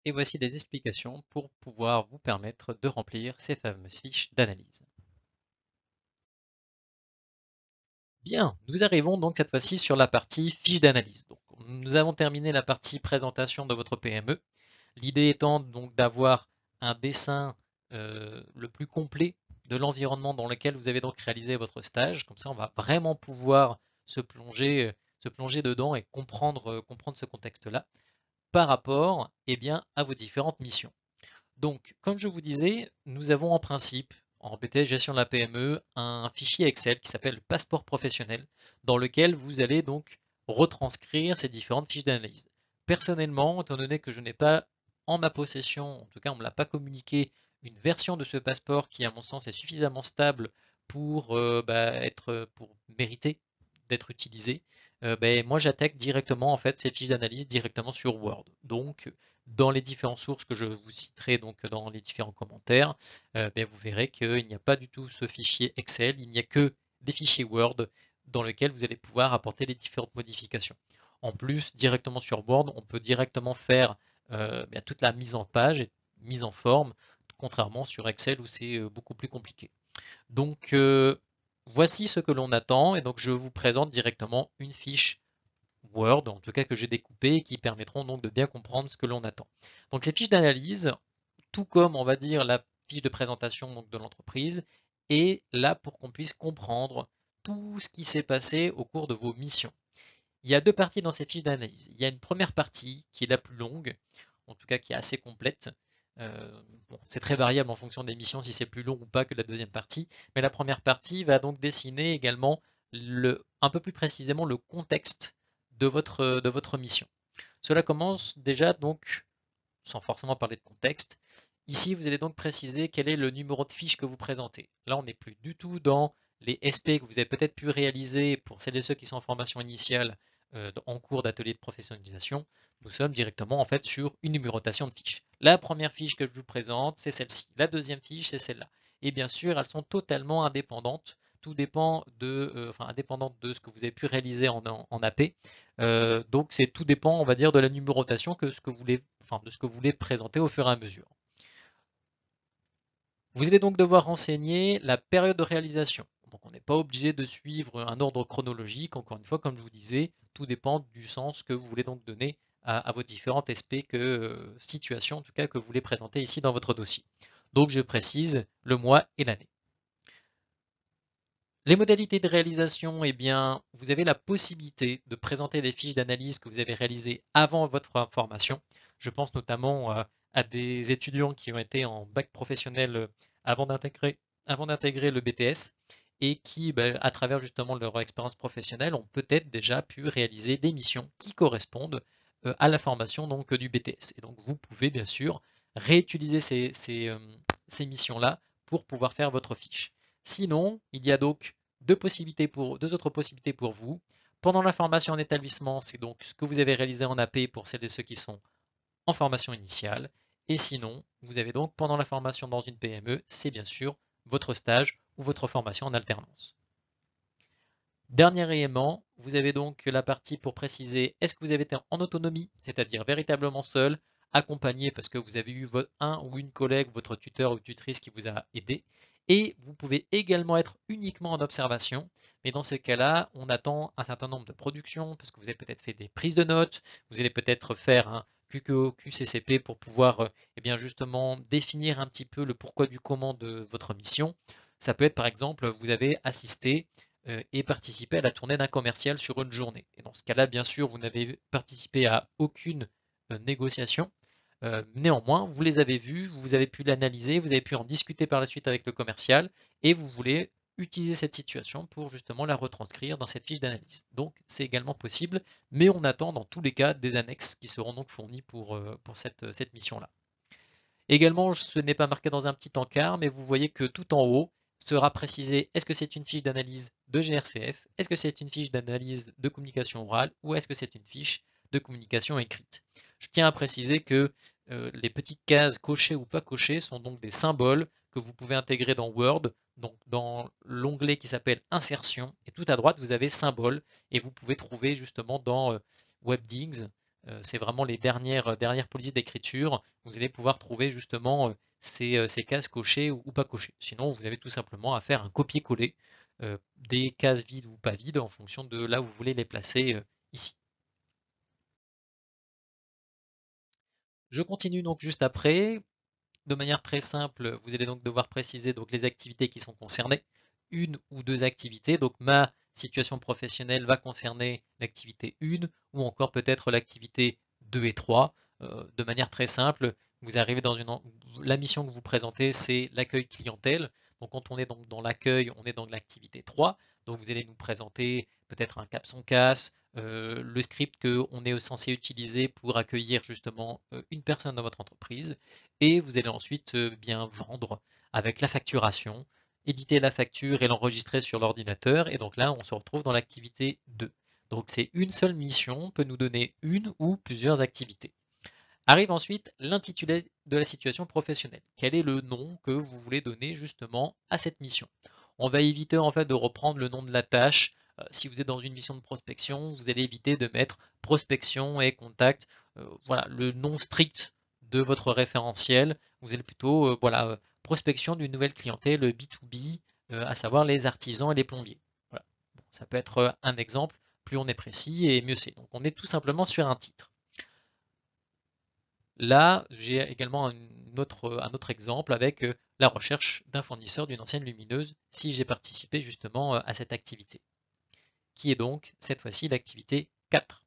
et voici des explications pour pouvoir vous permettre de remplir ces fameuses fiches d'analyse. Bien, nous arrivons donc cette fois-ci sur la partie fiche d'analyse. Donc, nous avons terminé la partie présentation de votre PME. L'idée étant donc d'avoir un dessin le plus complet de l'environnement dans lequel vous avez donc réalisé votre stage. Comme ça, on va vraiment pouvoir se plonger dedans et comprendre ce contexte-là par rapport bien, à vos différentes missions. Donc, comme je vous disais, nous avons en principe, en BTS Gestion de la PME, un fichier Excel qui s'appelle le passeport professionnel, dans lequel vous allez donc retranscrire ces différentes fiches d'analyse. Personnellement, étant donné que je n'ai pas en ma possession, en tout cas on ne me l'a pas communiqué, une version de ce passeport qui, à mon sens, est suffisamment stable pour mériter d'être utilisé, moi j'attaque directement en fait ces fiches d'analyse directement sur Word. Donc dans les différentes sources que je vous citerai donc dans les différents commentaires, vous verrez qu'il n'y a pas du tout ce fichier Excel, il n'y a que des fichiers Word dans lesquels vous allez pouvoir apporter les différentes modifications. En plus, directement sur Word, on peut directement faire toute la mise en page et mise en forme, contrairement sur Excel où c'est beaucoup plus compliqué. Donc voici ce que l'on attend et donc je vous présente directement une fiche Word, en tout cas que j'ai découpé, et qui permettront donc de bien comprendre ce que l'on attend. Donc ces fiches d'analyse, tout comme on va dire la fiche de présentation donc, de l'entreprise, est là pour qu'on puisse comprendre tout ce qui s'est passé au cours de vos missions. Il y a deux parties dans ces fiches d'analyse. Il y a une première partie qui est la plus longue, en tout cas qui est assez complète. C'est très variable en fonction des missions si c'est plus long ou pas que la deuxième partie, mais la première partie va donc dessiner également un peu plus précisément le contexte de votre mission. Cela commence déjà donc, sans forcément parler de contexte, ici vous allez donc préciser quel est le numéro de fiche que vous présentez. Là on n'est plus du tout dans les SP que vous avez peut-être pu réaliser pour celles et ceux qui sont en formation initiale en cours d'atelier de professionnalisation. Nous sommes directement en fait sur une numérotation de fiches. La première fiche que je vous présente, c'est celle-ci. La deuxième fiche, c'est celle-là. Et bien sûr, elles sont totalement indépendantes. Tout dépend indépendante de ce que vous avez pu réaliser en AP. Donc tout dépend, on va dire, de la numérotation de ce que vous voulez présenter au fur et à mesure. Vous allez donc devoir renseigner la période de réalisation. Donc on n'est pas obligé de suivre un ordre chronologique. Encore une fois, comme je vous disais, tout dépend du sens que vous voulez donc donner à vos différentes situations, en tout cas, que vous voulez présenter ici dans votre dossier. Donc je précise le mois et l'année. Les modalités de réalisation, eh bien, vous avez la possibilité de présenter des fiches d'analyse que vous avez réalisées avant votre formation. Je pense notamment à des étudiants qui ont été en bac professionnel avant d'intégrer le BTS et qui, à travers justement leur expérience professionnelle, ont peut-être déjà pu réaliser des missions qui correspondent à la formation donc, du BTS. Et donc, vous pouvez bien sûr réutiliser ces missions-là pour pouvoir faire votre fiche. Sinon, il y a donc deux autres possibilités pour vous. Pendant la formation en établissement, c'est donc ce que vous avez réalisé en AP pour celles et ceux qui sont en formation initiale. Et sinon, vous avez donc pendant la formation dans une PME, c'est bien sûr votre stage ou votre formation en alternance. Dernier élément, vous avez donc la partie pour préciser est-ce que vous avez été en autonomie, c'est-à-dire véritablement seul, accompagné parce que vous avez eu un ou une collègue, votre tuteur ou tutrice qui vous a aidé. Et vous pouvez également être uniquement en observation, mais dans ce cas-là, on attend un certain nombre de productions parce que vous avez peut-être fait des prises de notes, vous allez peut-être faire un QQO, QCCP pour pouvoir justement définir un petit peu le pourquoi du comment de votre mission. Ça peut être par exemple, vous avez assisté et participé à la tournée d'un commercial sur une journée. Et dans ce cas-là, bien sûr, vous n'avez participé à aucune négociation. Néanmoins, vous les avez vus, vous avez pu l'analyser, vous avez pu en discuter par la suite avec le commercial et vous voulez utiliser cette situation pour justement la retranscrire dans cette fiche d'analyse. Donc c'est également possible, mais on attend dans tous les cas des annexes qui seront donc fournies pour cette mission-là. Également, ce n'est pas marqué dans un petit encart, mais vous voyez que tout en haut sera précisé est-ce que c'est une fiche d'analyse de GRCF, est-ce que c'est une fiche d'analyse de communication orale ou est-ce que c'est une fiche de communication écrite. Je tiens à préciser que les petites cases cochées ou pas cochées sont donc des symboles que vous pouvez intégrer dans Word, donc dans l'onglet qui s'appelle Insertion, et tout à droite vous avez Symboles, et vous pouvez trouver justement dans Webdings c'est vraiment les dernières polices d'écriture. Vous allez pouvoir trouver justement ces cases cochées ou pas cochées. Sinon, vous avez tout simplement à faire un copier-coller des cases vides ou pas vides en fonction de là où vous voulez les placer ici. Je continue donc juste après. De manière très simple, vous allez donc devoir préciser donc les activités qui sont concernées, une ou deux activités. Donc ma situation professionnelle va concerner l'activité 1 ou encore peut-être l'activité 2 et 3. De manière très simple, vous arrivez dans la mission que vous présentez, c'est l'accueil clientèle. Donc quand on est donc dans l'accueil, on est dans l'activité 3. Donc vous allez nous présenter peut-être un capson casse, le script qu'on est censé utiliser pour accueillir justement une personne dans votre entreprise et vous allez ensuite bien vendre avec la facturation, éditer la facture et l'enregistrer sur l'ordinateur. Et donc là, on se retrouve dans l'activité 2. Donc c'est une seule mission peut nous donner une ou plusieurs activités. Arrive ensuite l'intitulé de la situation professionnelle. Quel est le nom que vous voulez donner justement à cette mission? On va éviter en fait de reprendre le nom de la tâche. Si vous êtes dans une mission de prospection, vous allez éviter de mettre prospection et contact. Voilà, le nom strict de votre référentiel. Vous allez plutôt prospection d'une nouvelle clientèle B2B, à savoir les artisans et les plombiers. Voilà. Bon, ça peut être un exemple. Plus on est précis et mieux c'est. Donc on est tout simplement sur un titre. Là, j'ai également un autre exemple avec la recherche d'un fournisseur d'une ancienne lumineuse si j'ai participé justement à cette activité, qui est donc cette fois-ci l'activité 4.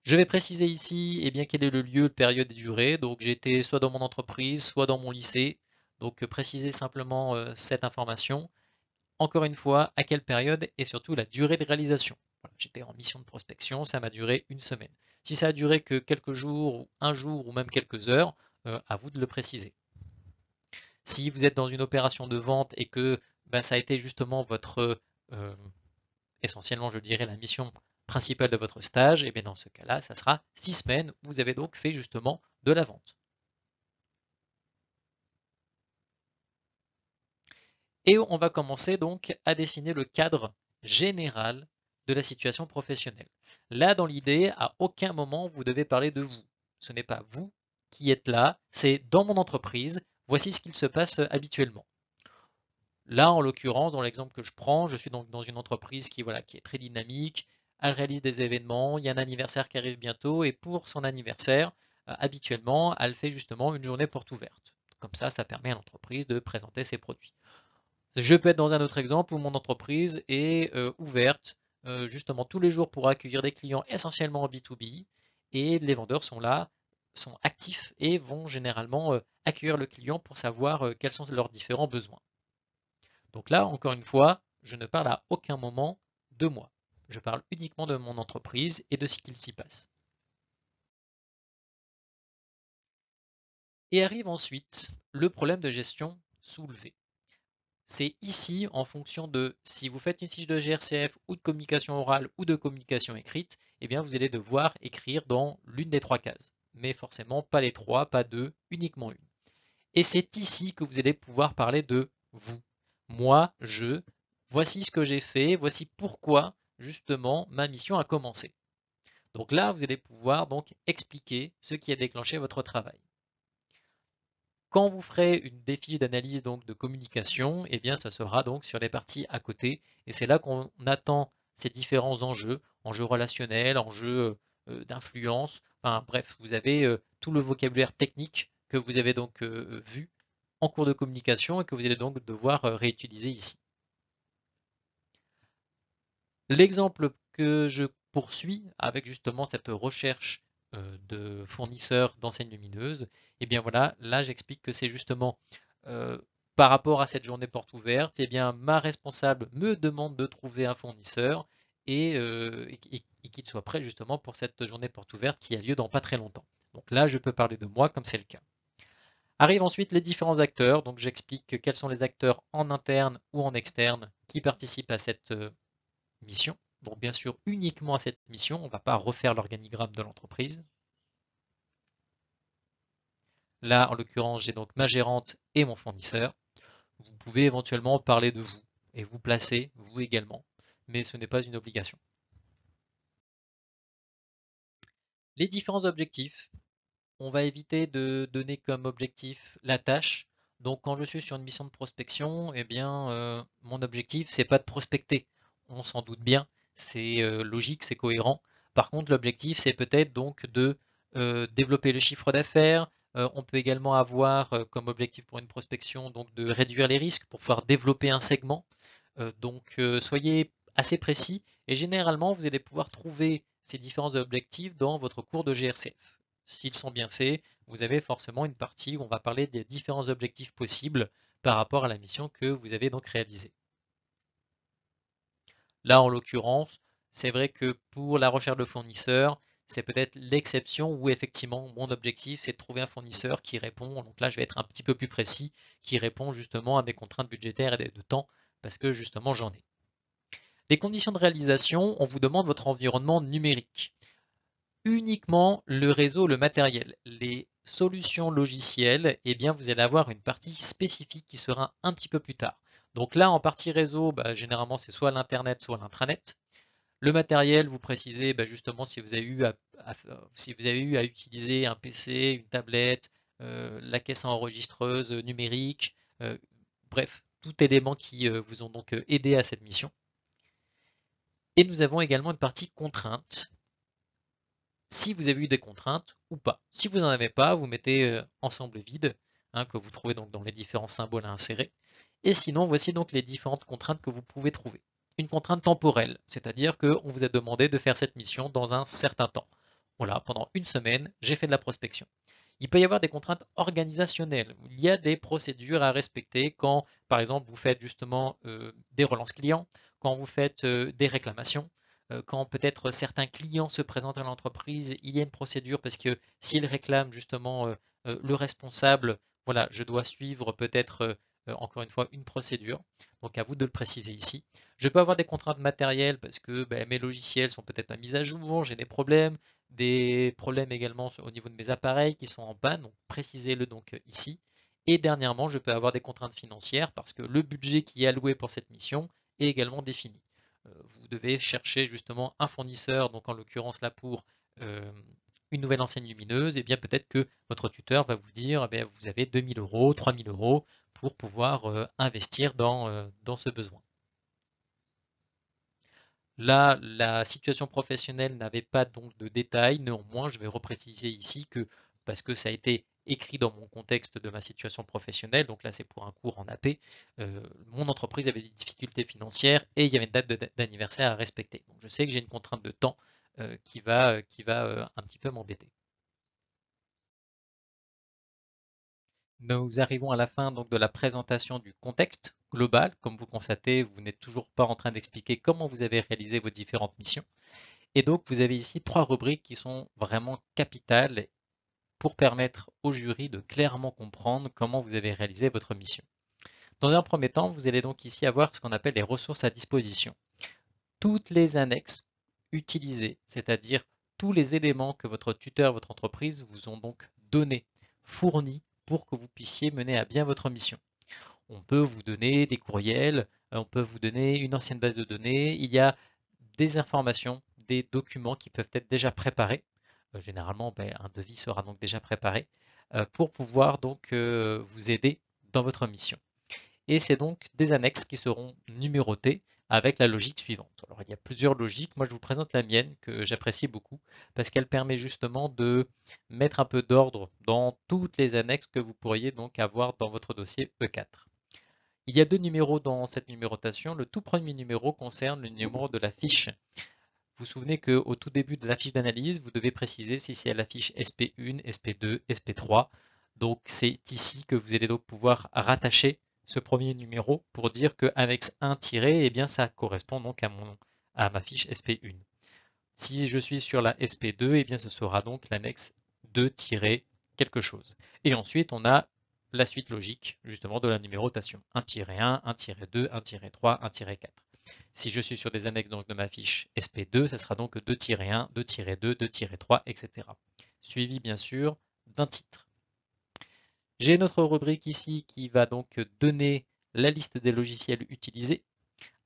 Je vais préciser ici quel est le lieu, période et durée. Donc j'ai été soit dans mon entreprise, soit dans mon lycée. Donc préciser simplement cette information. Encore une fois, à quelle période et surtout la durée de réalisation. Voilà, j'étais en mission de prospection, ça m'a duré une semaine. Si ça a duré que quelques jours, ou un jour, ou même quelques heures, à vous de le préciser. Si vous êtes dans une opération de vente et que ça a été justement votre, essentiellement je dirais la mission principale de votre stage, et bien dans ce cas-là, ça sera 6 semaines où vous avez donc fait justement de la vente. Et on va commencer donc à dessiner le cadre général de la situation professionnelle. Là, dans l'idée, à aucun moment vous devez parler de vous. Ce n'est pas vous qui êtes là, c'est dans mon entreprise, voici ce qu'il se passe habituellement. Là, en l'occurrence, dans l'exemple que je prends, je suis donc dans une entreprise qui est très dynamique, elle réalise des événements, il y a un anniversaire qui arrive bientôt, et pour son anniversaire, habituellement, elle fait justement une journée porte ouverte. Comme ça permet à l'entreprise de présenter ses produits. Je peux être dans un autre exemple où mon entreprise est ouverte justement tous les jours pour accueillir des clients essentiellement en B2B et les vendeurs sont là, sont actifs et vont généralement accueillir le client pour savoir quels sont leurs différents besoins. Donc là, encore une fois, je ne parle à aucun moment de moi. Je parle uniquement de mon entreprise et de ce qu'il s'y passe. Et arrive ensuite le problème de gestion soulevé. C'est ici, en fonction de si vous faites une fiche de GRCF ou de communication orale ou de communication écrite, eh bien vous allez devoir écrire dans l'une des trois cases. Mais forcément, pas les trois, pas deux, uniquement une. Et c'est ici que vous allez pouvoir parler de vous. Moi, voici ce que j'ai fait, voici pourquoi justement ma mission a commencé. Donc là, vous allez pouvoir donc expliquer ce qui a déclenché votre travail. Quand vous ferez des fiches d'analyse donc de communication, eh bien ça sera donc sur les parties à côté et c'est là qu'on attend ces différents enjeux, enjeux relationnels, enjeux d'influence, enfin bref, vous avez tout le vocabulaire technique que vous avez donc vu en cours de communication et que vous allez donc devoir réutiliser ici. L'exemple que je poursuis avec justement cette recherche de fournisseurs d'enseignes lumineuses, et bien voilà, là j'explique que c'est justement euh, par rapport à cette journée porte ouverte, et bien ma responsable me demande de trouver un fournisseur et qu'il soit prêt justement pour cette journée porte ouverte qui a lieu dans pas très longtemps. Donc là, je peux parler de moi comme c'est le cas. Arrivent ensuite les différents acteurs, donc j'explique quels sont les acteurs en interne ou en externe qui participent à cette mission. Donc bien sûr uniquement à cette mission, on ne va pas refaire l'organigramme de l'entreprise. Là, en l'occurrence, j'ai donc ma gérante et mon fournisseur. Vous pouvez éventuellement parler de vous et vous placer, vous également, mais ce n'est pas une obligation. Les différents objectifs. On va éviter de donner comme objectif la tâche. Donc quand je suis sur une mission de prospection, eh bien mon objectif c'est pas de prospecter. On s'en doute bien, c'est logique, c'est cohérent. Par contre l'objectif c'est peut-être donc de développer le chiffre d'affaires. On peut également avoir comme objectif pour une prospection donc de réduire les risques pour pouvoir développer un segment. Donc soyez assez précis et généralement vous allez pouvoir trouver ces différents objectifs dans votre cours de GRCF. S'ils sont bien faits, vous avez forcément une partie où on va parler des différents objectifs possibles par rapport à la mission que vous avez donc réalisée. Là, en l'occurrence, c'est vrai que pour la recherche de fournisseurs, c'est peut-être l'exception où effectivement mon objectif c'est de trouver un fournisseur qui répond, donc là je vais être un petit peu plus précis, qui répond justement à mes contraintes budgétaires et de temps parce que justement j'en ai. Les conditions de réalisation, on vous demande votre environnement numérique. Uniquement le réseau, le matériel. Les solutions logicielles, eh bien vous allez avoir une partie spécifique qui sera un petit peu plus tard. Donc là, en partie réseau, généralement c'est soit l'internet, soit l'intranet. Le matériel, vous précisez justement si vous avez eu à utiliser un PC, une tablette, la caisse enregistreuse numérique, bref, tout élément qui vous ont donc aidé à cette mission. Et nous avons également une partie contraintes, si vous avez eu des contraintes ou pas. Si vous n'en avez pas, vous mettez ensemble vide, que vous trouvez donc dans les différents symboles à insérer. Et sinon, voici donc les différentes contraintes que vous pouvez trouver. Une contrainte temporelle, c'est-à-dire qu'on vous a demandé de faire cette mission dans un certain temps. Voilà, pendant une semaine, j'ai fait de la prospection. Il peut y avoir des contraintes organisationnelles. Il y a des procédures à respecter quand, par exemple, vous faites justement des relances clients, quand vous faites des réclamations, quand peut-être certains clients se présentent à l'entreprise, il y a une procédure parce que s'ils réclament justement le responsable, voilà, je dois suivre peut-être encore une fois une procédure. Donc à vous de le préciser ici. Je peux avoir des contraintes matérielles parce que mes logiciels sont peut-être pas mis à jour, j'ai des problèmes également au niveau de mes appareils qui sont en panne, donc précisez-le donc ici. Et dernièrement, je peux avoir des contraintes financières parce que le budget qui est alloué pour cette mission est également défini. Vous devez chercher justement un fournisseur, donc en l'occurrence là pour une nouvelle enseigne lumineuse, et bien peut-être que votre tuteur va vous dire vous avez 2000 euros, 3000 euros pour pouvoir investir dans ce besoin. Là, la situation professionnelle n'avait pas donc de détails, néanmoins, je vais repréciser ici que, parce que ça a été écrit dans mon contexte de ma situation professionnelle, donc là c'est pour un cours en AP, mon entreprise avait des difficultés financières et il y avait une date d'anniversaire à respecter. Donc je sais que j'ai une contrainte de temps qui va un petit peu m'embêter. Nous arrivons à la fin donc de la présentation du contexte global. Comme vous constatez, vous n'êtes toujours pas en train d'expliquer comment vous avez réalisé vos différentes missions. Et donc, vous avez ici trois rubriques qui sont vraiment capitales pour permettre au jury de clairement comprendre comment vous avez réalisé votre mission. Dans un premier temps, vous allez donc ici avoir ce qu'on appelle les ressources à disposition. Toutes les annexes utilisées, c'est-à-dire tous les éléments que votre tuteur, votre entreprise vous ont donc donnés, fournis pour que vous puissiez mener à bien votre mission. On peut vous donner des courriels, on peut vous donner une ancienne base de données, il y a des informations, des documents qui peuvent être déjà préparés. Généralement, un devis sera donc déjà préparé pour pouvoir donc vous aider dans votre mission. Et c'est donc des annexes qui seront numérotées avec la logique suivante. Alors il y a plusieurs logiques, moi je vous présente la mienne que j'apprécie beaucoup parce qu'elle permet justement de mettre un peu d'ordre dans toutes les annexes que vous pourriez donc avoir dans votre dossier E4. Il y a deux numéros dans cette numérotation. Le tout premier numéro concerne le numéro de la fiche. Vous vous souvenez qu'au tout début de la fiche d'analyse, vous devez préciser si c'est la fiche SP1, SP2, SP3. Donc c'est ici que vous allez donc pouvoir rattacher ce premier numéro pour dire que annexe 1 eh bien ça correspond donc à ma fiche SP1. Si je suis sur la SP2, eh bien ce sera donc l'annexe 2 quelque chose. Et ensuite, on a la suite logique justement de la numérotation. 1-1, 1-2, 1-3, 1-4. Si je suis sur des annexes donc, de ma fiche SP2, ça sera donc 2-1, 2-2, 2-3, etc. Suivi bien sûr d'un titre. J'ai notre rubrique ici qui va donc donner la liste des logiciels utilisés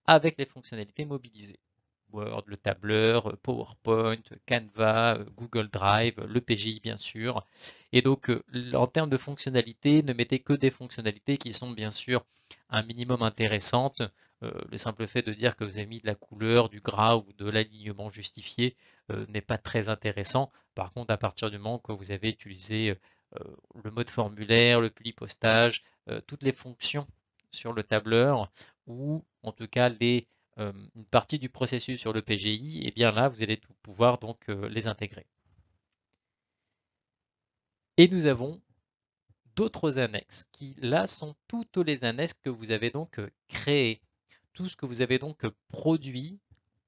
avec les fonctionnalités mobilisées. Word, le tableur, PowerPoint, Canva, Google Drive, le PGI bien sûr. Et donc en termes de fonctionnalités, ne mettez que des fonctionnalités qui sont bien sûr un minimum intéressantes. Le simple fait de dire que vous avez mis de la couleur, du gras ou de l'alignement justifié n'est pas très intéressant. Par contre, à partir du moment que vous avez utilisé le mode formulaire, le polypostage, toutes les fonctions sur le tableur ou en tout cas une partie du processus sur le PGI, et bien là, vous allez tout pouvoir donc les intégrer. Et nous avons d'autres annexes qui là sont toutes les annexes que vous avez donc créées, tout ce que vous avez donc produit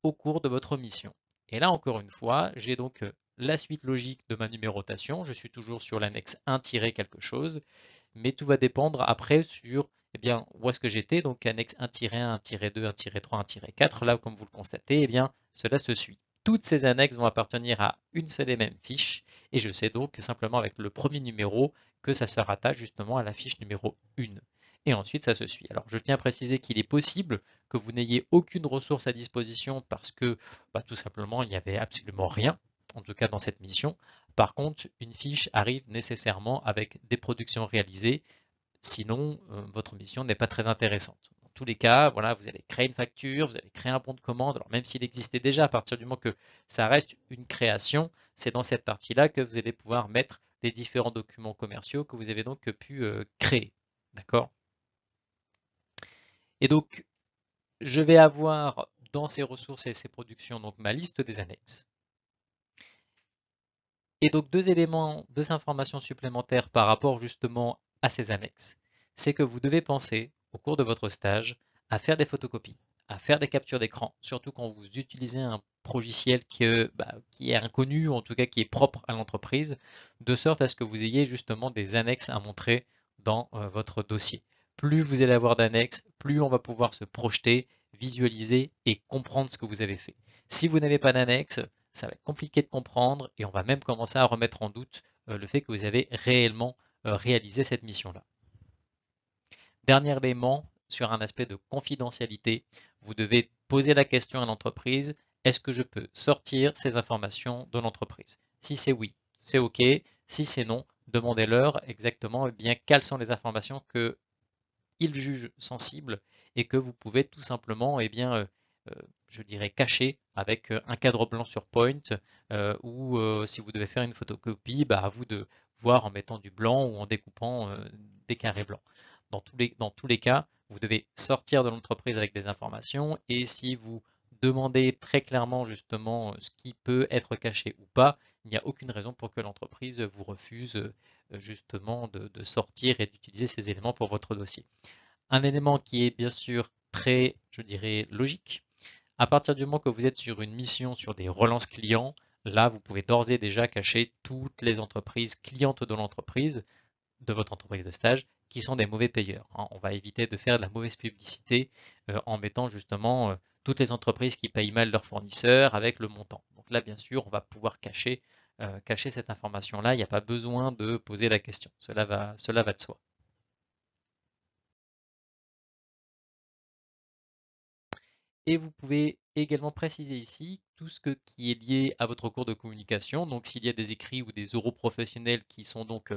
au cours de votre mission. Et là encore une fois, j'ai donc la suite logique de ma numérotation, je suis toujours sur l'annexe 1- quelque chose, mais tout va dépendre après sur eh bien, où est-ce que j'étais, donc annexe 1-1, 1-2, 1-3, 1-4, là comme vous le constatez, eh bien, cela se suit. Toutes ces annexes vont appartenir à une seule et même fiche, et je sais donc simplement avec le premier numéro que ça se rattache justement à la fiche numéro 1. Et ensuite, ça se suit. Alors, je tiens à préciser qu'il est possible que vous n'ayez aucune ressource à disposition parce que tout simplement, il n'y avait absolument rien, en tout cas dans cette mission. Par contre, une fiche arrive nécessairement avec des productions réalisées, sinon votre mission n'est pas très intéressante. Dans tous les cas, voilà, vous allez créer une facture, vous allez créer un bon de commande. Alors même s'il existait déjà, à partir du moment que ça reste une création, c'est dans cette partie-là que vous allez pouvoir mettre les différents documents commerciaux que vous avez donc pu créer. D'accord? Et donc, je vais avoir dans ces ressources et ces productions donc ma liste des annexes. Et donc deux informations supplémentaires par rapport justement à ces annexes. C'est que vous devez penser au cours de votre stage à faire des photocopies, à faire des captures d'écran, surtout quand vous utilisez un logiciel qui est inconnu, ou en tout cas qui est propre à l'entreprise, de sorte à ce que vous ayez justement des annexes à montrer dans votre dossier. Plus vous allez avoir d'annexes, plus on va pouvoir se projeter, visualiser et comprendre ce que vous avez fait. Si vous n'avez pas d'annexes, ça va être compliqué de comprendre et on va même commencer à remettre en doute le fait que vous avez réellement réalisé cette mission-là. Dernier élément, sur un aspect de confidentialité, vous devez poser la question à l'entreprise, est-ce que je peux sortir ces informations de l'entreprise? Si c'est oui, c'est OK. Si c'est non, demandez-leur exactement bien quelles sont les informations qu'ils jugent sensibles et que vous pouvez tout simplement je dirais cacher avec un cadre blanc sur Point ou si vous devez faire une photocopie, à vous de voir en mettant du blanc ou en découpant des carrés blancs. Dans tous les cas, vous devez sortir de l'entreprise avec des informations et si vous demandez très clairement justement ce qui peut être caché ou pas, il n'y a aucune raison pour que l'entreprise vous refuse justement de sortir et d'utiliser ces éléments pour votre dossier. Un élément qui est bien sûr très, je dirais, logique. À partir du moment que vous êtes sur une mission sur des relances clients, là, vous pouvez d'ores et déjà cacher toutes les entreprises clientes de votre entreprise de stage, qui sont des mauvais payeurs. On va éviter de faire de la mauvaise publicité en mettant justement toutes les entreprises qui payent mal leurs fournisseurs avec le montant. Donc là, bien sûr, on va pouvoir cacher cette information-là. Il n'y a pas besoin de poser la question. Cela va de soi. Et vous pouvez également préciser ici tout ce qui est lié à votre cours de communication. Donc s'il y a des écrits ou des oraux professionnels qui sont donc,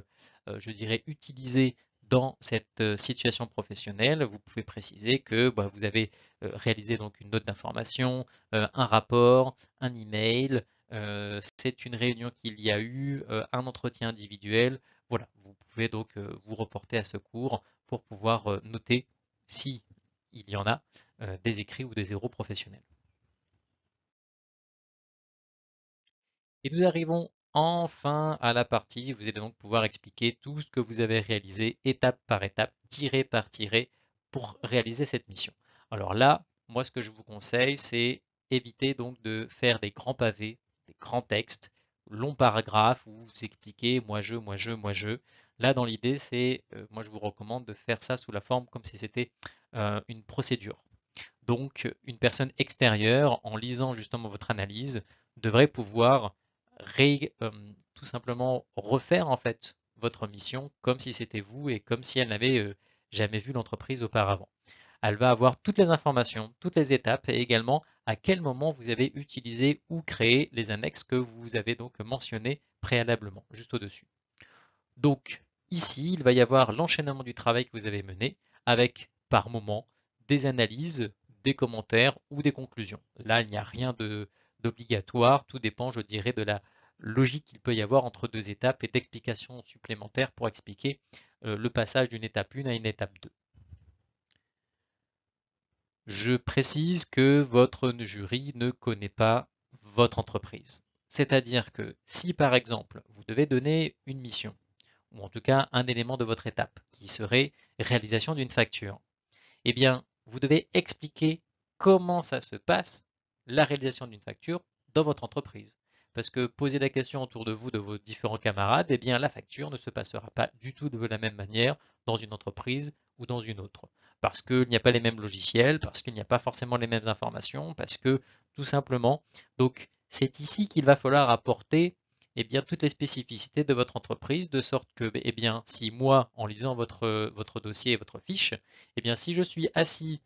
je dirais, utilisés dans cette situation professionnelle, vous pouvez préciser que vous avez réalisé donc une note d'information, un rapport, un email, c'est une réunion qu'il y a eu, un entretien individuel. Voilà, vous pouvez donc vous reporter à ce cours pour pouvoir noter si il y en a des écrits ou des zéros professionnels. Et nous arrivons enfin à la partie où vous allez donc pouvoir expliquer tout ce que vous avez réalisé étape par étape, tiré par tiré, pour réaliser cette mission. Alors là, moi ce que je vous conseille, c'est éviter donc de faire des grands pavés, des grands textes, longs paragraphes où vous expliquez moi je, moi je, moi je. Là, dans l'idée, moi je vous recommande de faire ça sous la forme comme si c'était une procédure. Donc, une personne extérieure, en lisant justement votre analyse, devrait pouvoir tout simplement refaire en fait votre mission comme si c'était vous et comme si elle n'avait jamais vu l'entreprise auparavant. Elle va avoir toutes les informations, toutes les étapes et également à quel moment vous avez utilisé ou créé les annexes que vous avez donc mentionnées préalablement, juste au-dessus. Donc ici, il va y avoir l'enchaînement du travail que vous avez mené avec par moment des analyses, des commentaires ou des conclusions. Là, il n'y a rien d'obligatoire, tout dépend, je dirais, de la logique qu'il peut y avoir entre deux étapes et d'explications supplémentaires pour expliquer le passage d'une étape 1 à une étape 2. Je précise que votre jury ne connaît pas votre entreprise. C'est-à-dire que si par exemple vous devez donner une mission, ou en tout cas un élément de votre étape, qui serait réalisation d'une facture, eh bien vous devez expliquer comment ça se passe, la réalisation d'une facture, dans votre entreprise. Parce que poser la question autour de vous, de vos différents camarades, eh bien la facture ne se passera pas du tout de la même manière dans une entreprise ou dans une autre. Parce qu'il n'y a pas les mêmes logiciels, parce qu'il n'y a pas forcément les mêmes informations, parce que tout simplement, donc c'est ici qu'il va falloir apporter eh bien, toutes les spécificités de votre entreprise, de sorte que eh bien, si moi, en lisant votre dossier et votre fiche, eh bien, si je suis assis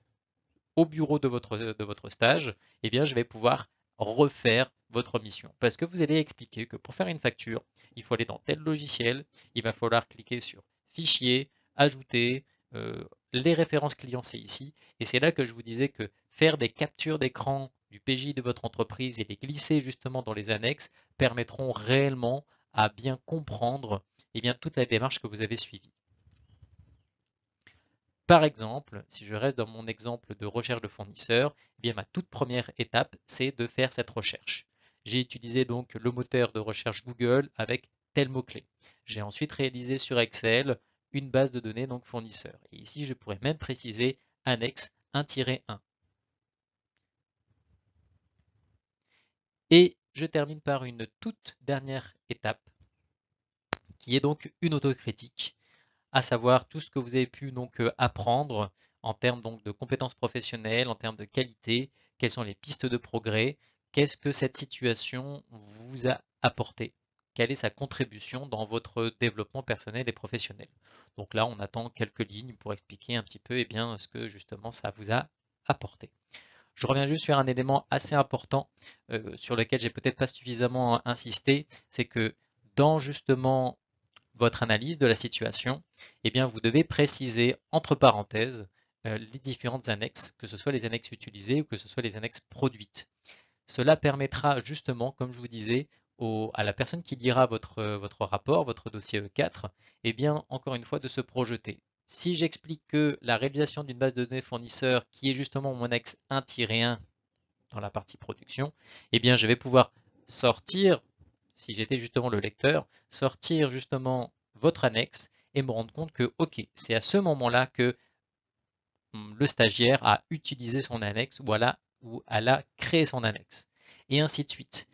au bureau de votre stage, eh bien, je vais pouvoir refaire votre mission. Parce que vous allez expliquer que pour faire une facture, il faut aller dans tel logiciel, il va falloir cliquer sur Fichier, Ajouter, les références clients, c'est ici. Et c'est là que je vous disais que faire des captures d'écran du PJ de votre entreprise et les glisser justement dans les annexes permettront réellement à bien comprendre eh bien, toute la démarche que vous avez suivie. Par exemple, si je reste dans mon exemple de recherche de fournisseur, eh bien ma toute première étape, c'est de faire cette recherche. J'ai utilisé donc le moteur de recherche Google avec tel mot-clé. J'ai ensuite réalisé sur Excel une base de données donc fournisseur. Et ici, je pourrais même préciser annexe 1-1. Et je termine par une toute dernière étape qui est donc une autocritique, à savoir tout ce que vous avez pu donc apprendre en termes donc de compétences professionnelles, en termes de qualité, quelles sont les pistes de progrès, qu'est-ce que cette situation vous a apporté, quelle est sa contribution dans votre développement personnel et professionnel. Donc là, on attend quelques lignes pour expliquer un petit peu eh bien, ce que justement ça vous a apporté. Je reviens juste sur un élément assez important sur lequel j'ai peut-être pas suffisamment insisté, c'est que dans justement votre analyse de la situation, eh bien, vous devez préciser entre parenthèses les différentes annexes, que ce soit les annexes utilisées ou que ce soit les annexes produites. Cela permettra justement, comme je vous disais, à la personne qui lira votre rapport, votre dossier E4, eh bien, encore une fois, de se projeter. Si j'explique que la réalisation d'une base de données fournisseur, qui est justement mon annexe 1-1 dans la partie production, eh bien, je vais pouvoir sortir, si j'étais justement le lecteur, sortir justement votre annexe et me rendre compte que, ok, c'est à ce moment-là que le stagiaire a utilisé son annexe ou elle a créé son annexe. Et ainsi de suite.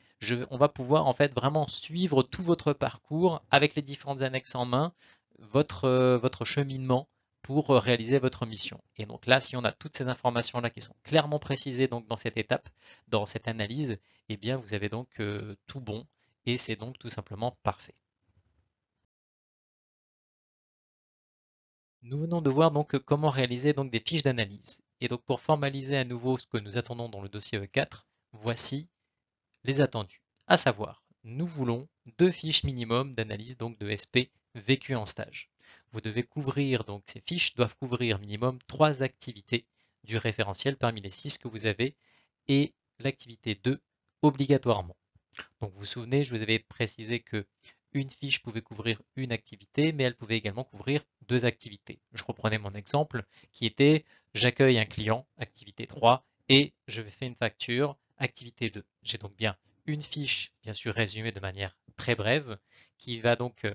On va pouvoir en fait vraiment suivre tout votre parcours avec les différentes annexes en main, votre cheminement pour réaliser votre mission. Et donc là, si on a toutes ces informations-là qui sont clairement précisées donc dans cette étape, dans cette analyse, eh bien vous avez donc tout bon et c'est donc tout simplement parfait. Nous venons de voir donc comment réaliser donc des fiches d'analyse. Et donc pour formaliser à nouveau ce que nous attendons dans le dossier E4, voici les attendus. À savoir, nous voulons 2 fiches minimum d'analyse donc de SP vécues en stage. Vous devez couvrir, donc ces fiches doivent couvrir minimum 3 activités du référentiel parmi les 6 que vous avez et l'activité 2 obligatoirement. Donc vous vous souvenez, je vous avais précisé que une fiche pouvait couvrir une activité, mais elle pouvait également couvrir 2 activités. Je reprenais mon exemple qui était j'accueille un client, activité 3, et je fais une facture, activité 2. J'ai donc bien une fiche, bien sûr résumée de manière très brève, qui va donc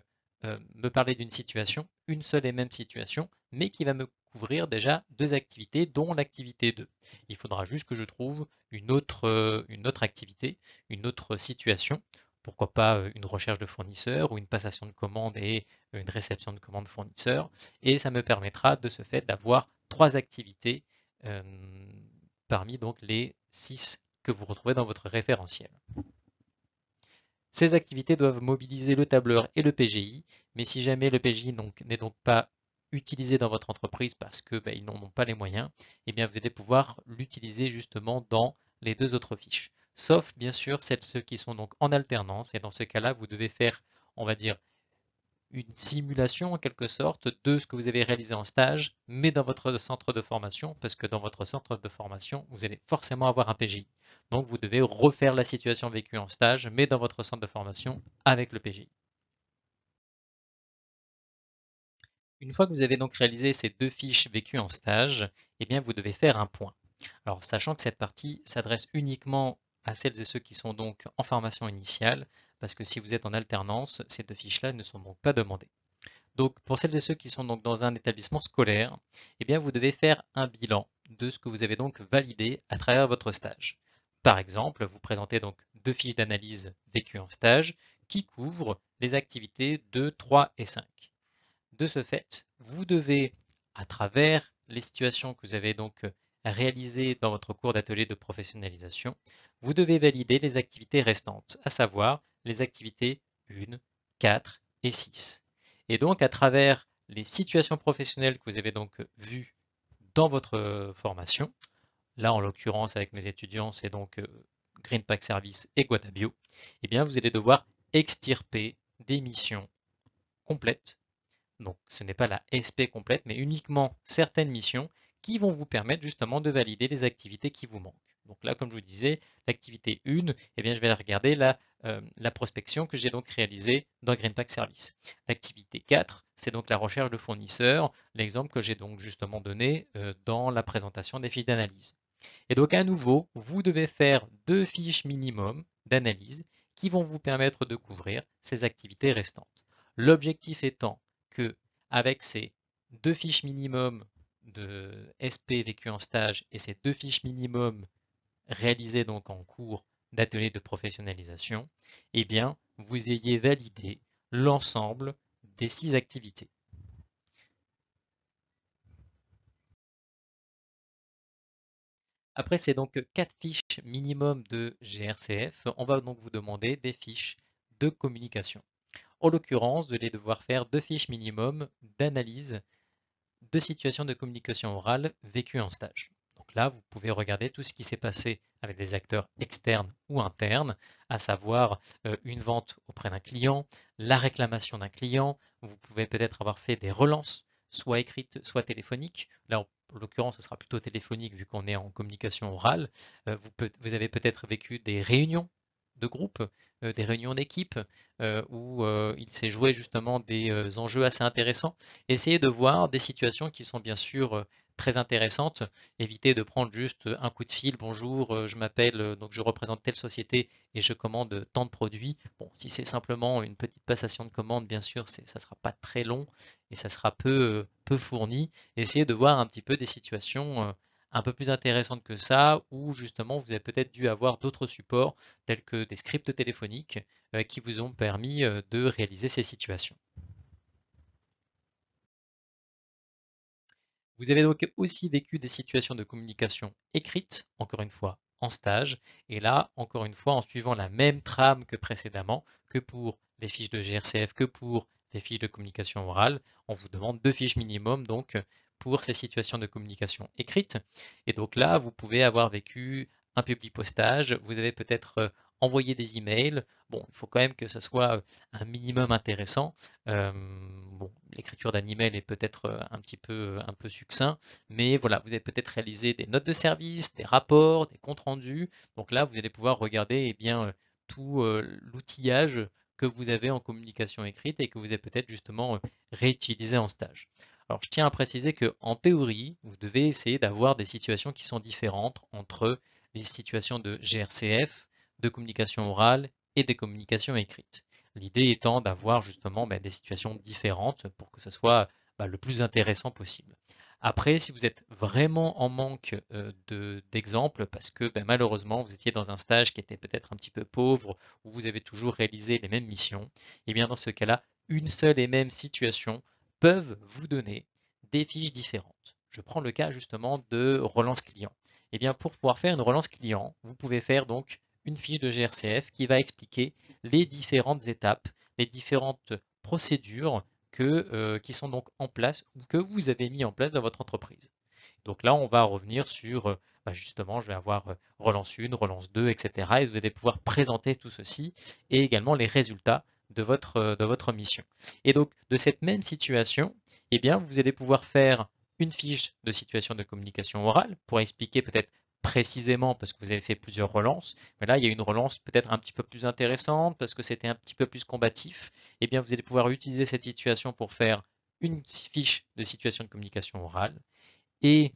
me parler d'une situation, une seule et même situation, mais qui va me couvrir déjà 2 activités, dont l'activité 2. Il faudra juste que je trouve une autre activité, une autre situation, pourquoi pas une recherche de fournisseur ou une passation de commande et une réception de commande fournisseur. Et ça me permettra de ce fait d'avoir 3 activités euh, parmi donc les 6 que vous retrouvez dans votre référentiel. Ces activités doivent mobiliser le tableur et le PGI, mais si jamais le PGI n'est donc pas utiliser dans votre entreprise parce que ils n'en ont pas les moyens, eh bien vous allez pouvoir l'utiliser justement dans les deux autres fiches. Sauf bien sûr ceux qui sont donc en alternance et dans ce cas-là, vous devez faire, on va dire, une simulation en quelque sorte de ce que vous avez réalisé en stage, mais dans votre centre de formation, parce que dans votre centre de formation, vous allez forcément avoir un PGI. Donc vous devez refaire la situation vécue en stage, mais dans votre centre de formation avec le PGI. Une fois que vous avez donc réalisé ces deux fiches vécues en stage, eh bien vous devez faire un point. Alors sachant que cette partie s'adresse uniquement à celles et ceux qui sont donc en formation initiale, parce que si vous êtes en alternance, ces deux fiches-là ne sont donc pas demandées. Donc, pour celles et ceux qui sont donc dans un établissement scolaire, eh bien, vous devez faire un bilan de ce que vous avez donc validé à travers votre stage. Par exemple, vous présentez donc deux fiches d'analyse vécues en stage qui couvrent les activités 2, 3 et 5. De ce fait, vous devez, à travers les situations que vous avez donc réalisées dans votre cours d'atelier de professionnalisation, vous devez valider les activités restantes, à savoir les activités 1, 4 et 6. Et donc, à travers les situations professionnelles que vous avez donc vues dans votre formation, là en l'occurrence avec mes étudiants, c'est donc Greenpack Service et Guadabio, eh bien vous allez devoir extirper des missions complètes. Donc ce n'est pas la SP complète, mais uniquement certaines missions qui vont vous permettre justement de valider les activités qui vous manquent. Donc là, comme je vous disais, l'activité 1, eh bien, je vais regarder la prospection que j'ai donc réalisée dans Greenpack Service. L'activité 4, c'est donc la recherche de fournisseurs, l'exemple que j'ai donc justement donné dans la présentation des fiches d'analyse. Et donc à nouveau, vous devez faire deux fiches minimum d'analyse qui vont vous permettre de couvrir ces activités restantes. L'objectif étant que avec ces deux fiches minimum de SP vécu en stage et ces deux fiches minimum réalisées donc en cours d'atelier de professionnalisation, eh bien, vous ayez validé l'ensemble des 6 activités. Après, c'est donc 4 fiches minimum de GRCF. On va donc vous demander des fiches de communication. En l'occurrence, vous allez devoir faire 2 fiches minimum d'analyse de situations de communication orale vécues en stage. Donc là, vous pouvez regarder tout ce qui s'est passé avec des acteurs externes ou internes, à savoir une vente auprès d'un client, la réclamation d'un client. Vous pouvez peut-être avoir fait des relances, soit écrites, soit téléphoniques. Là, en l'occurrence, ce sera plutôt téléphonique vu qu'on est en communication orale. Vous avez peut-être vécu des réunions de groupe, des réunions d'équipe, où il s'est joué justement des enjeux assez intéressants. Essayez de voir des situations qui sont bien sûr très intéressantes. Évitez de prendre juste un coup de fil. Bonjour, je m'appelle, donc je représente telle société et je commande tant de produits. Bon, si c'est simplement une petite passation de commande, bien sûr, ça ne sera pas très long et ça sera peu fourni. Essayez de voir un petit peu des situations un peu plus intéressantes que ça, où justement vous avez peut-être dû avoir d'autres supports tels que des scripts téléphoniques qui vous ont permis de réaliser ces situations. Vous avez donc aussi vécu des situations de communication écrite, encore une fois en stage, et là, encore une fois, en suivant la même trame que précédemment, que pour les fiches de GRCF, que pour les fiches de communication orale, on vous demande 2 fiches minimum donc pour ces situations de communication écrite. Et donc là, vous pouvez avoir vécu un public postage, vous avez peut-être envoyé des emails. Bon, il faut quand même que ce soit un minimum intéressant. Bon, l'écriture d'un email est peut-être un peu succinct, mais voilà, vous avez peut-être réalisé des notes de service, des rapports, des comptes rendus. Donc là, vous allez pouvoir regarder tout l'outillage que vous avez en communication écrite et que vous avez peut-être justement réutilisé en stage. Alors, je tiens à préciser que en théorie, vous devez essayer d'avoir des situations qui sont différentes entre les situations de GRCF, de communication orale et des communications écrites. L'idée étant d'avoir justement des situations différentes pour que ce soit le plus intéressant possible. Après, si vous êtes vraiment en manque d'exemples, parce que malheureusement vous étiez dans un stage qui était peut-être un petit peu pauvre, où vous avez toujours réalisé les mêmes missions, et bien dans ce cas-là, une seule et même situation peuvent vous donner des fiches différentes. Je prends le cas justement de relance client. Et bien pour pouvoir faire une relance client, vous pouvez faire donc une fiche de GRCF qui va expliquer les différentes étapes, les différentes procédures qui sont donc en place ou que vous avez mis en place dans votre entreprise. Donc là, on va revenir sur, justement, je vais avoir relance 1, relance 2, etc. Et vous allez pouvoir présenter tout ceci et également les résultats de votre mission. Et donc, de cette même situation, eh bien, vous allez pouvoir faire une fiche de situation de communication orale pour expliquer peut-être précisément parce que vous avez fait plusieurs relances, mais là il y a une relance peut-être un petit peu plus intéressante parce que c'était un petit peu plus combatif, eh bien vous allez pouvoir utiliser cette situation pour faire une fiche de situation de communication orale et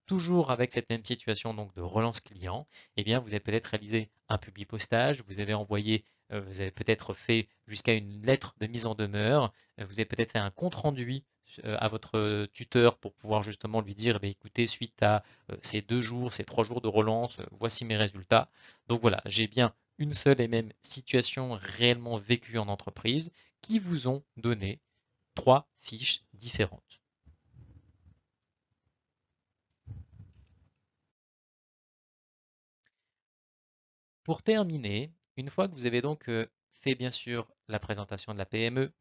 toujours avec cette même situation donc de relance client, eh bien vous avez peut-être réalisé un publi-postage, vous avez peut-être fait jusqu'à une lettre de mise en demeure, vous avez peut-être fait un compte-rendu à votre tuteur pour pouvoir justement lui dire, écoutez, suite à ces 2 jours, ces 3 jours de relance, voici mes résultats. Donc voilà, j'ai bien une seule et même situation réellement vécue en entreprise qui vous ont donné 3 fiches différentes. Pour terminer, une fois que vous avez donc fait bien sûr la présentation de la PME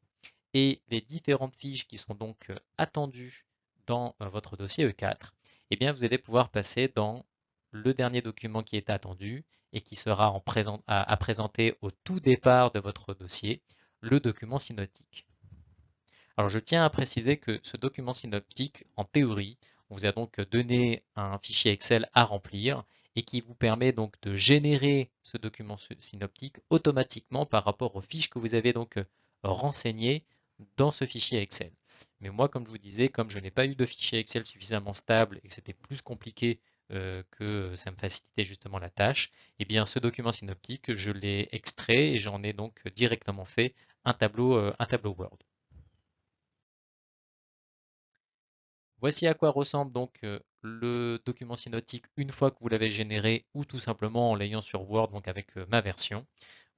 et les différentes fiches qui sont donc attendues dans votre dossier E4, eh bien vous allez pouvoir passer dans le dernier document qui est attendu et qui sera à présenter au tout départ de votre dossier, le document synoptique. Alors je tiens à préciser que ce document synoptique, en théorie, on vous a donc donné un fichier Excel à remplir et qui vous permet donc de générer ce document synoptique automatiquement par rapport aux fiches que vous avez donc renseignées dans ce fichier Excel. Mais moi, comme je vous disais, comme je n'ai pas eu de fichier Excel suffisamment stable et que c'était plus compliqué que ça me facilitait justement la tâche, eh bien ce document synoptique, je l'ai extrait et j'en ai donc directement fait un tableau Word. Voici à quoi ressemble donc le document synoptique une fois que vous l'avez généré ou tout simplement en l'ayant sur Word, donc avec ma version.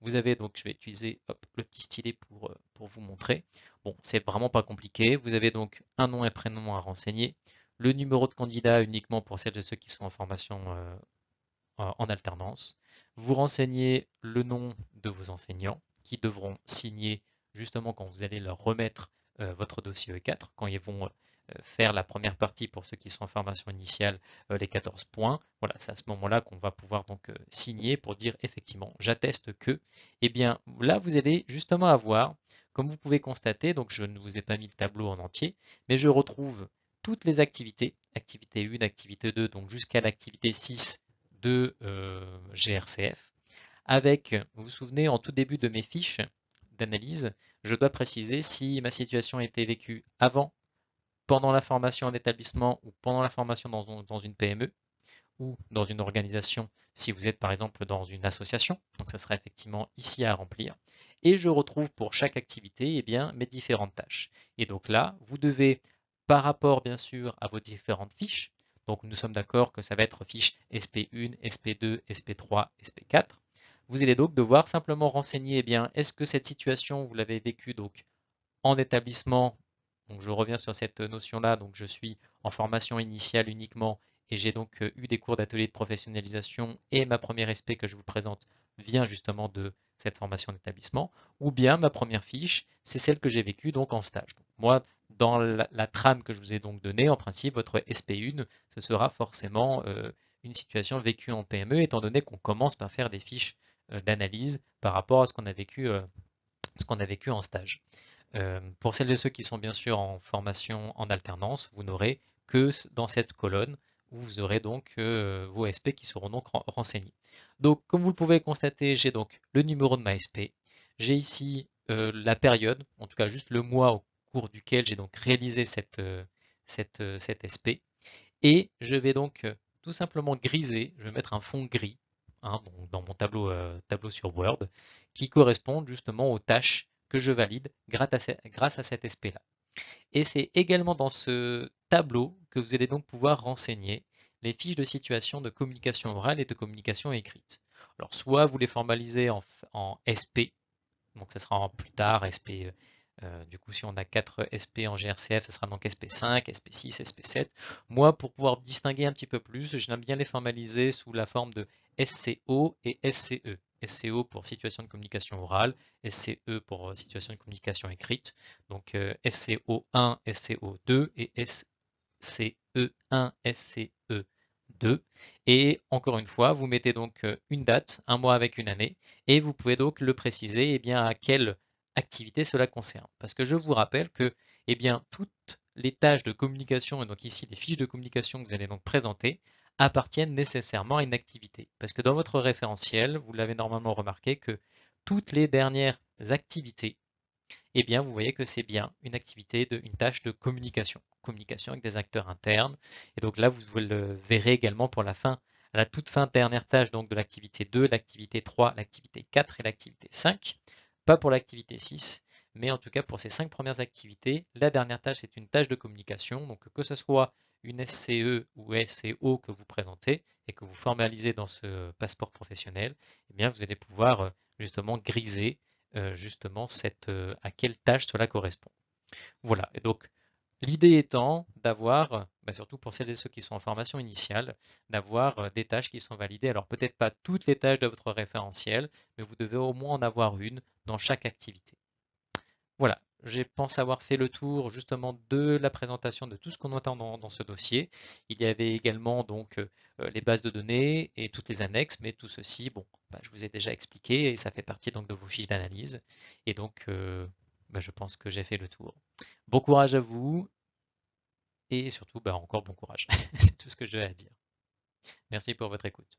Vous avez donc, je vais utiliser le petit stylet pour vous montrer. Bon, c'est vraiment pas compliqué. Vous avez donc un nom et prénom à renseigner, le numéro de candidat uniquement pour celles et ceux qui sont en formation en alternance. Vous renseignez le nom de vos enseignants qui devront signer justement quand vous allez leur remettre votre dossier E4, quand ils vont faire la première partie pour ceux qui sont en formation initiale, les 14 points. Voilà, c'est à ce moment-là qu'on va pouvoir donc signer pour dire effectivement, j'atteste que. Eh bien, là, vous allez justement avoir, comme vous pouvez constater, donc je ne vous ai pas mis le tableau en entier, mais je retrouve toutes les activités, activité 1, activité 2, donc jusqu'à l'activité 6 de GRCF. Avec, vous vous souvenez, en tout début de mes fiches d'analyse, je dois préciser si ma situation a été vécue avant, pendant la formation en établissement ou pendant la formation dans une PME ou dans une organisation si vous êtes par exemple dans une association. Donc ça sera effectivement ici à remplir. Et je retrouve pour chaque activité eh bien, mes différentes tâches. Et donc là, vous devez, par rapport bien sûr à vos différentes fiches, donc nous sommes d'accord que ça va être fiche SP1, SP2, SP3, SP4. Vous allez donc devoir simplement renseigner, eh bien, est-ce que cette situation, vous l'avez vécue donc en établissement, donc je reviens sur cette notion-là, donc je suis en formation initiale uniquement et j'ai donc eu des cours d'atelier de professionnalisation et ma première SP que je vous présente vient justement de cette formation d'établissement, ou bien ma première fiche, c'est celle que j'ai vécue donc en stage. Donc, moi, dans la trame que je vous ai donc donnée, en principe, votre SP1, ce sera forcément une situation vécue en PME, étant donné qu'on commence par faire des fiches d'analyse par rapport à ce qu'on a vécu en stage. Pour celles et ceux qui sont bien sûr en formation en alternance, vous n'aurez que dans cette colonne où vous aurez donc vos SP qui seront donc renseignés. Donc comme vous le pouvez constater, j'ai donc le numéro de ma SP, j'ai ici la période, en tout cas juste le mois au cours duquel j'ai donc réalisé cette SP, et je vais donc tout simplement griser, je vais mettre un fond gris hein, dans mon tableau sur Word qui correspond justement aux tâches que je valide grâce à cet SP-là. Et c'est également dans ce tableau que vous allez donc pouvoir renseigner les fiches de situation de communication orale et de communication écrite. Alors soit vous les formalisez en SP, donc ça sera en plus tard SP. Du coup, si on a 4 SP en GRCF, ça sera donc SP5, SP6, SP7. Moi, pour pouvoir distinguer un petit peu plus, j'aime bien les formaliser sous la forme de SCO et SCE. SCO pour situation de communication orale, SCE pour situation de communication écrite, donc SCO1, SCO2 et SCE1, SCE2. Et encore une fois, vous mettez donc une date, un mois avec une année, et vous pouvez donc le préciser eh bien, à quelle activité cela concerne. Parce que je vous rappelle que eh bien, toutes les tâches de communication, et donc ici les fiches de communication que vous allez donc présenter, appartiennent nécessairement à une activité. Parce que dans votre référentiel, vous l'avez normalement remarqué que toutes les dernières activités, eh bien, vous voyez que c'est bien une activité, une tâche de communication. Communication avec des acteurs internes. Et donc là, vous le verrez également pour la fin, à la toute fin dernière tâche donc de l'activité 2, l'activité 3, l'activité 4 et l'activité 5. Pas pour l'activité 6, mais en tout cas pour ces 5 premières activités, la dernière tâche est une tâche de communication. Donc que ce soit une SCE ou SCO que vous présentez et que vous formalisez dans ce passeport professionnel, eh bien vous allez pouvoir justement griser justement à quelle tâche cela correspond. Voilà, et donc l'idée étant d'avoir, surtout pour celles et ceux qui sont en formation initiale, d'avoir des tâches qui sont validées. Alors peut-être pas toutes les tâches de votre référentiel, mais vous devez au moins en avoir une dans chaque activité. Voilà, je pense avoir fait le tour justement de la présentation de tout ce qu'on entend dans ce dossier. Il y avait également donc les bases de données et toutes les annexes, mais tout ceci, bon, je vous ai déjà expliqué et ça fait partie donc de vos fiches d'analyse. Et donc, je pense que j'ai fait le tour. Bon courage à vous et surtout, encore bon courage. C'est tout ce que j'ai à dire. Merci pour votre écoute.